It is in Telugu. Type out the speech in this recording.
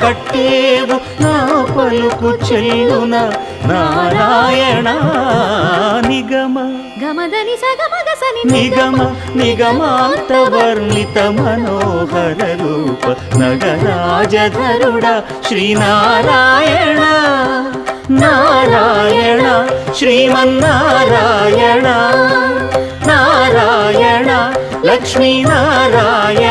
కట్టేవు నా పలుకు చెల్లున నారాయణ నిగమ గమదని సగమగసని నిగమ నిగమాంత వర్ణిత మనోహర రూప నగరాజధరుడ శ్రీనారాయణ నారాయణ శ్రీమన్నారాయణ నారాయణ లక్ష్మీనారాయణ